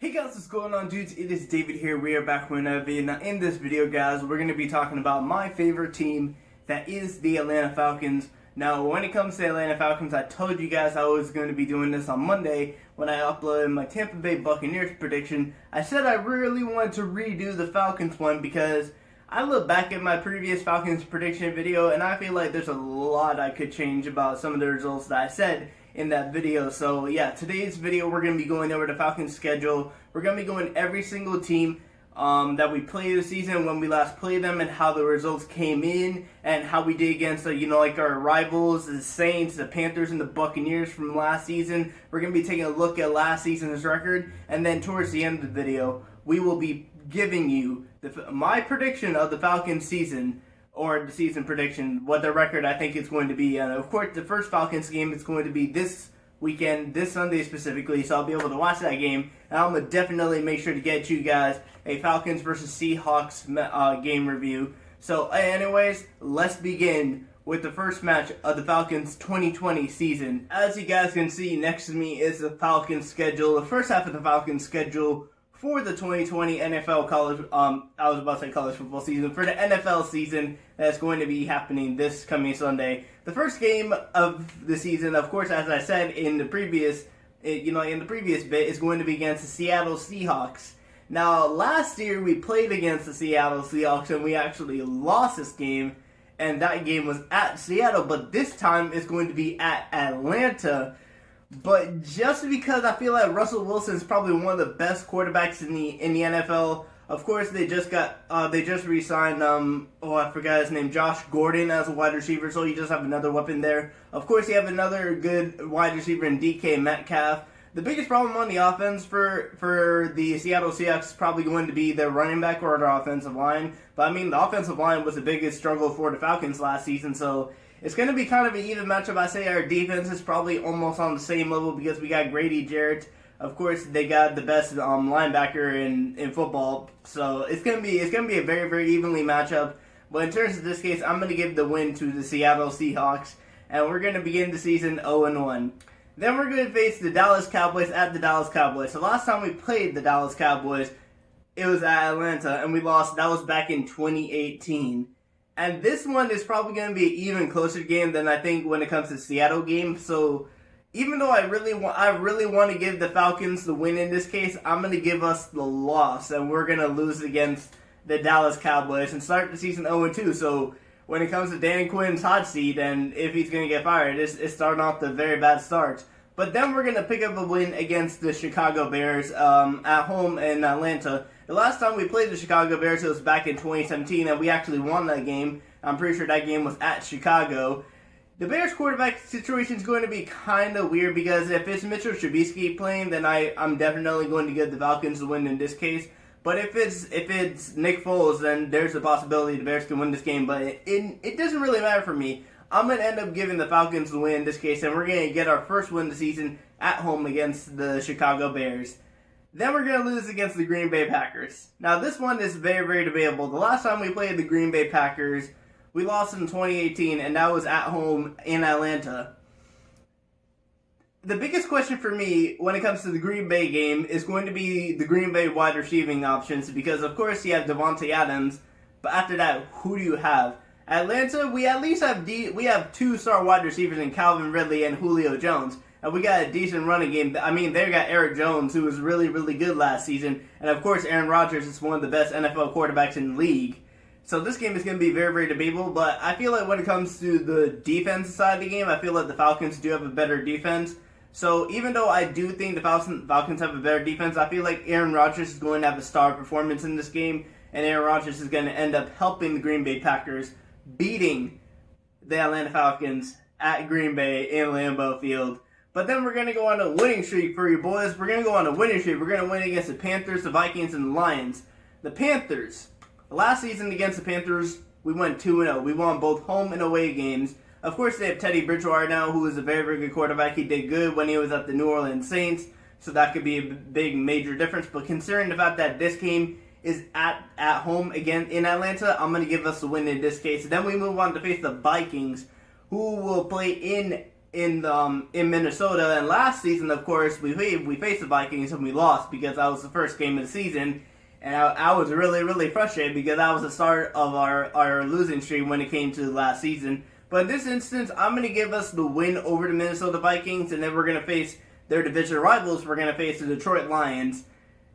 Hey guys, what's going on, dudes? It is David here. We are back with another video. Now in this video, guys, we're going to be talking about my favorite team, that is the Atlanta Falcons. Now when it comes to the Atlanta Falcons, I told you guys I was going to be doing this on Monday when I uploaded my Tampa Bay Buccaneers prediction. I said I really wanted to redo the Falcons one because I look back at my previous Falcons prediction video and I feel like there's a lot I could change about some of the results that I said in that video. So yeah, today's video we're going to be going over the Falcons schedule. We're going to be going every single team that we played this season, when we last played them, and how the results came in, and how we did against like our rivals, the Saints, the Panthers, and the Buccaneers from last season. We're going to be taking a look at last season's record, and then towards the end of the video, we will be giving you my prediction of the Falcons season, or the season prediction, what the record I think is going to be. And of course, the first Falcons game is going to be this weekend, this Sunday specifically, so I'll be able to watch that game. And I'm going to definitely make sure to get you guys a Falcons versus Seahawks game review. So anyways, let's begin with the first match of the Falcons 2020 season. As you guys can see, next to me is the Falcons schedule, the first half of the Falcons schedule for the 2020 NFL college, I was about to say college football season, for the NFL season that's going to be happening this coming Sunday. The first game of the season, of course, as I said in the previous, bit, is going to be against the Seattle Seahawks. Now, last year we played against the Seattle Seahawks and we actually lost this game, and that game was at Seattle, but this time it's going to be at Atlanta. But just because I feel like Russell Wilson is probably one of the best quarterbacks in the NFL. Of course, they just re-signed I forgot his name, Josh Gordon, as a wide receiver. So you just have another weapon there. Of course, you have another good wide receiver in DK Metcalf. The biggest problem on the offense for the Seattle Seahawks is probably going to be their running back or their offensive line. But I mean, the offensive line was the biggest struggle for the Falcons last season, so it's going to be kind of an even matchup. I say our defense is probably almost on the same level because we got Grady Jarrett. Of course, they got the best linebacker in football, so it's going to be a very, very evenly matchup. But in terms of this case, I'm going to give the win to the Seattle Seahawks, and we're going to begin the season 0-1. Then we're going to face the Dallas Cowboys at the Dallas Cowboys. So last time we played the Dallas Cowboys, it was at Atlanta, and we lost. That was back in 2018. And this one is probably going to be an even closer game than I think when it comes to the Seattle game. So even though I really want to give the Falcons the win in this case, I'm going to give us the loss, and we're going to lose against the Dallas Cowboys and start the season 0-2. So when it comes to Dan Quinn's hot seat and if he's going to get fired, it's starting off the very bad start. But then we're going to pick up a win against the Chicago Bears at home in Atlanta. The last time we played the Chicago Bears, it was back in 2017, and we actually won that game. I'm pretty sure that game was at Chicago. The Bears quarterback situation is going to be kind of weird because if it's Mitchell Trubisky playing, then I'm definitely going to give the Falcons the win in this case. But if it's Nick Foles, then there's a possibility the Bears can win this game. But it doesn't really matter for me. I'm going to end up giving the Falcons the win in this case, and we're going to get our first win of the season at home against the Chicago Bears. Then we're going to lose against the Green Bay Packers. Now, this one is very, very debatable. The last time we played the Green Bay Packers, we lost in 2018, and that was at home in Atlanta. The biggest question for me when it comes to the Green Bay game is going to be the Green Bay wide receiving options, because, of course, you have Devontae Adams, but after that, who do you have? Atlanta, we at least have we have two-star wide receivers in Calvin Ridley and Julio Jones. And we got a decent running game. I mean, they got Eric Jones, who was really, really good last season. And, of course, Aaron Rodgers is one of the best NFL quarterbacks in the league. So this game is going to be very, very debatable. But I feel like when it comes to the defensive side of the game, I feel like the Falcons do have a better defense. So even though I do think the Falcons have a better defense, I feel like Aaron Rodgers is going to have a star performance in this game. And Aaron Rodgers is going to end up helping the Green Bay Packers beating the Atlanta Falcons at Green Bay in Lambeau Field. But then we're going to go on a winning streak for you boys. We're going to go on a winning streak. We're going to win against the Panthers, the Vikings, and the Lions. The Panthers. Last season against the Panthers, we went 2-0. We won both home and away games. Of course, they have Teddy Bridgewater now, who is a very, very good quarterback. He did good when he was at the New Orleans Saints, so that could be a big, major difference. But considering the fact that this game is at home again in Atlanta, I'm going to give us the win in this case. Then we move on to face the Vikings, who will play in in Minnesota. And last season, of course, we faced the Vikings and we lost because that was the first game of the season. And I was really frustrated because that was the start of our losing streak when it came to last season. But in this instance, I'm going to give us the win over the Minnesota Vikings, and then we're going to face their division rivals. We're going to face the Detroit Lions.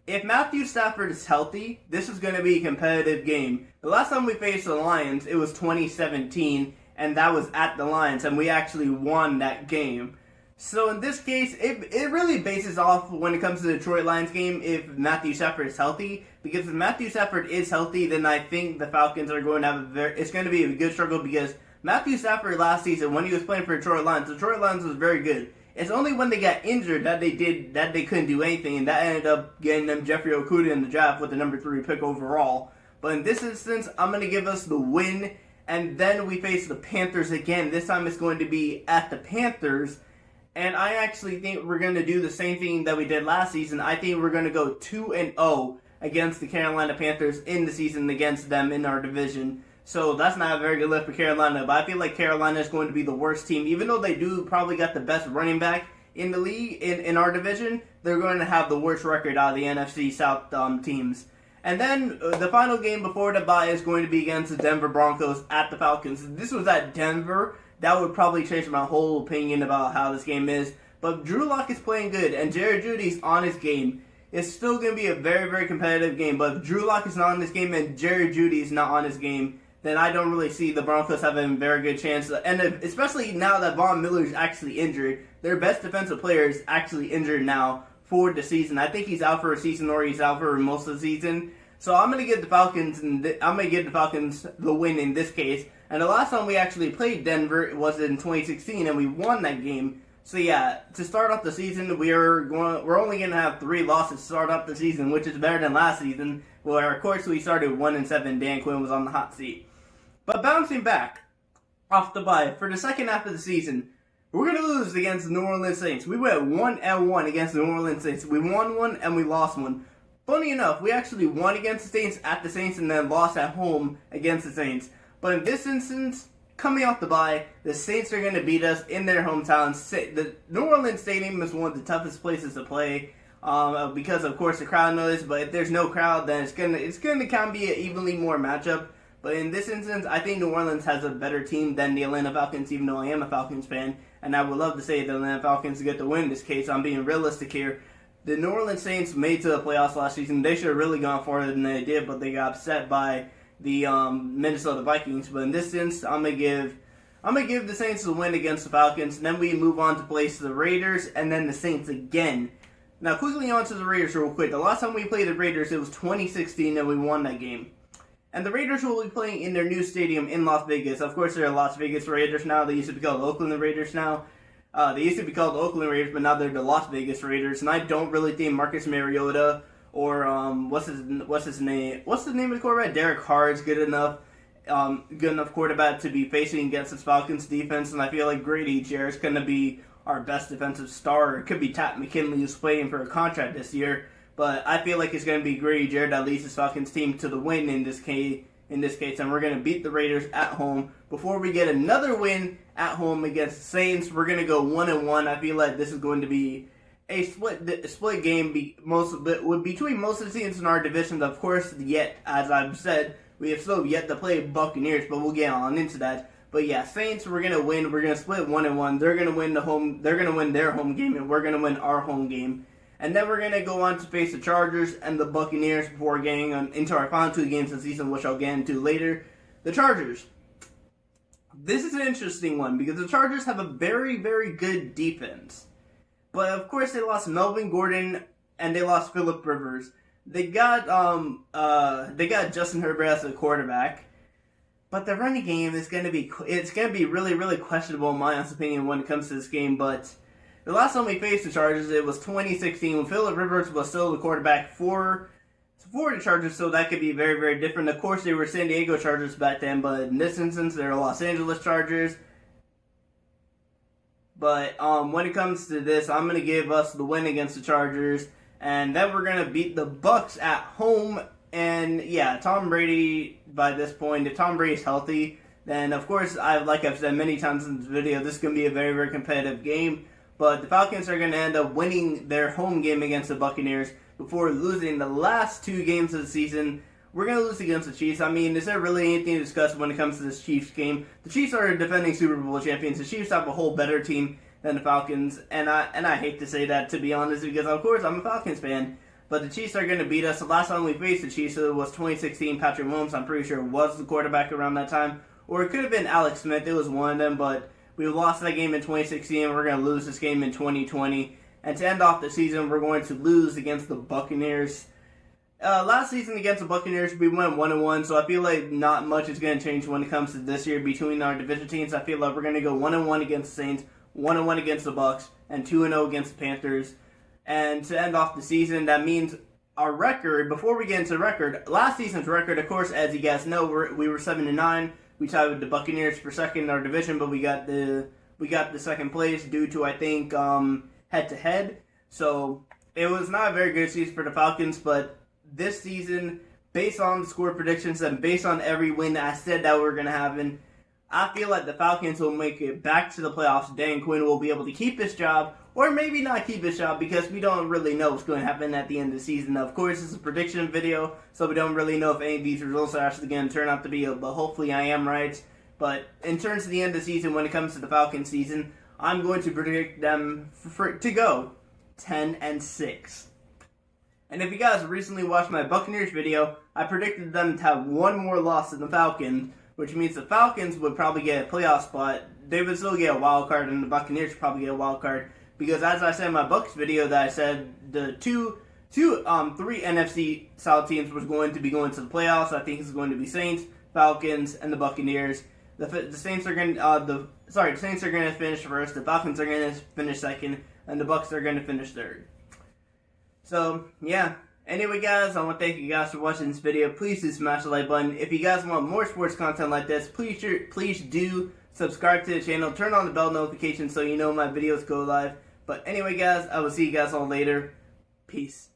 If Matthew Stafford is healthy, this is going to be a competitive game. The last time we faced the Lions, it was 2017, and that was at the Lions, and we actually won that game. So in this case, it really bases off when it comes to the Detroit Lions game if Matthew Stafford is healthy. Because if Matthew Stafford is healthy, then I think the Falcons are going to have it's going to be a good struggle because Matthew Stafford last season, when he was playing for Detroit Lions was very good. It's only when they got injured that they couldn't do anything, and that ended up getting them Jeffrey Okudah in the draft with the number 3 pick overall. But in this instance, I'm going to give us the win, and then we face the Panthers again. This time it's going to be at the Panthers. And I actually think we're going to do the same thing that we did last season. I think we're going to go 2-0 against the Carolina Panthers in the season against them in our division. So that's not a very good lift for Carolina. But I feel like Carolina is going to be the worst team. Even though they do probably got the best running back in the league, in our division, they're going to have the worst record out of the NFC South teams. And then the final game before the bye is going to be against the Denver Broncos at the Falcons. If this was at Denver, that would probably change my whole opinion about how this game is. But Drew Lock is playing good, and Jerry Jeudy's on his game. It's still going to be a very competitive game. But if Drew Lock is not on this game and Jerry Jeudy is not on his game, then I don't really see the Broncos having a very good chance. And especially now that Von Miller is actually injured, their best defensive player is actually injured now for the season. I think he's out for a season or he's out for most of the season. So I'm going to give the Falcons the win in this case. And the last time we actually played Denver was in 2016, and we won that game. So yeah, to start off the season, we're only going to have 3 losses to start off the season, which is better than last season, where of course we started 1-7. Dan Quinn was on the hot seat. But bouncing back off the bye for the second half of the season, we're going to lose against the New Orleans Saints. We went 1-1 against the New Orleans Saints. We won one and we lost one. Funny enough, we actually won against the Saints at the Saints and then lost at home against the Saints. But in this instance, coming off the bye, the Saints are going to beat us in their hometown. The New Orleans Stadium is one of the toughest places to play because, of course, the crowd noise. But if there's no crowd, then it's going to kind of be an evenly more matchup. But in this instance, I think New Orleans has a better team than the Atlanta Falcons, even though I am a Falcons fan. And I would love to say the Atlanta Falcons get the win in this case. I'm being realistic here. The New Orleans Saints made to the playoffs last season. They should have really gone farther than they did, but they got upset by the Minnesota Vikings. But in this instance, I'm gonna give the Saints the win against the Falcons. And then we move on to place the Raiders and then the Saints again. Now, quickly on to the Raiders real quick. The last time we played the Raiders, it was 2016, and we won that game. And the Raiders will be playing in their new stadium in Las Vegas. Of course, they're Las Vegas Raiders now. They used to be called Oakland Raiders now. They used to be called Oakland Raiders, but now they're the Las Vegas Raiders. And I don't really think Marcus Mariota or what's his name? What's the name of the quarterback? Derek Carr is good enough quarterback to be facing against this Falcons defense. And I feel like Grady Jarrett's going to be our best defensive star. It could be Pat McKinley, who's playing for a contract this year. But I feel like it's going to be Grady Jarrett that leads this Falcons team to the win in this case. And we're going to beat the Raiders at home. Before we get another win at home against the Saints, we're going to go 1-1. I feel like this is going to be a split game between most of the teams in our division. Of course, yet, as I've said, we have still yet to play Buccaneers, but we'll get on into that. But yeah, Saints, we're going to win. We're going to split 1-1. They're going to win their home game, and we're going to win our home game. And then we're going to go on to face the Chargers and the Buccaneers before getting into our final 2 games of the season, which I'll get into later. The Chargers. This is an interesting one because the Chargers have a very good defense. But of course they lost Melvin Gordon and they lost Phillip Rivers. They got Justin Herbert as a quarterback. But the running game is going to be really questionable in my honest opinion when it comes to this game, but the last time we faced the Chargers, it was 2016 when Phillip Rivers was still the quarterback for the Chargers, so that could be very different. Of course, they were San Diego Chargers back then, but in this instance, they're Los Angeles Chargers. But when it comes to this, I'm going to give us the win against the Chargers, and then we're going to beat the Bucs at home. And yeah, Tom Brady, by this point, if Tom Brady's healthy, then of course, like I've said many times in this video, this is going to be a very, very competitive game. But the Falcons are going to end up winning their home game against the Buccaneers before losing the last 2 games of the season. We're going to lose against the Chiefs. I mean, is there really anything to discuss when it comes to this Chiefs game? The Chiefs are defending Super Bowl champions. The Chiefs have a whole better team than the Falcons, and I hate to say that, to be honest, because of course I'm a Falcons fan. But the Chiefs are going to beat us. The last time we faced the Chiefs was 2016. Patrick Mahomes, I'm pretty sure, was the quarterback around that time. Or it could have been Alex Smith. It was one of them, but we lost that game in 2016. We're going to lose this game in 2020. And to end off the season, we're going to lose against the Buccaneers. Last season against the Buccaneers, we went 1-1, so I feel like not much is going to change when it comes to this year between our division teams. I feel like we're going to go 1-1 against the Saints, 1-1 against the Bucs, and 2-0 against the Panthers. And to end off the season, that means our record, before we get into the record, last season's record, of course, as you guys know, we were 7-9. We tied with the Buccaneers for second in our division, but we got the second place due to, I think, head-to-head. So it was not a very good season for the Falcons, but this season, based on the score predictions and based on every win that I said that we were going to have, and I feel like the Falcons will make it back to the playoffs. Dan Quinn will be able to keep his job, or maybe not keep his job, because we don't really know what's going to happen at the end of the season. Of course, it's a prediction video, so we don't really know if any of these results are actually going to turn out to be, but hopefully I am right. But in terms of the end of the season, when it comes to the Falcons season, I'm going to predict them to go 10-6. And if you guys recently watched my Buccaneers video, I predicted them to have one more loss than the Falcons, which means the Falcons would probably get a playoff spot. They would still get a wild card, and the Buccaneers would probably get a wild card. Because as I said in my Bucs video, that I said the three NFC South teams was going to be going to the playoffs. I think it's going to be Saints, Falcons, and the Buccaneers. The Saints are going the Saints are going to finish first. The Falcons are going to finish second, and the Bucs are going to finish third. So yeah. Anyway, guys, I want to thank you guys for watching this video. Please do smash the like button. If you guys want more sports content like this, please do subscribe to the channel. Turn on the bell notification so you know my videos go live. But anyway, guys, I will see you guys all later. Peace.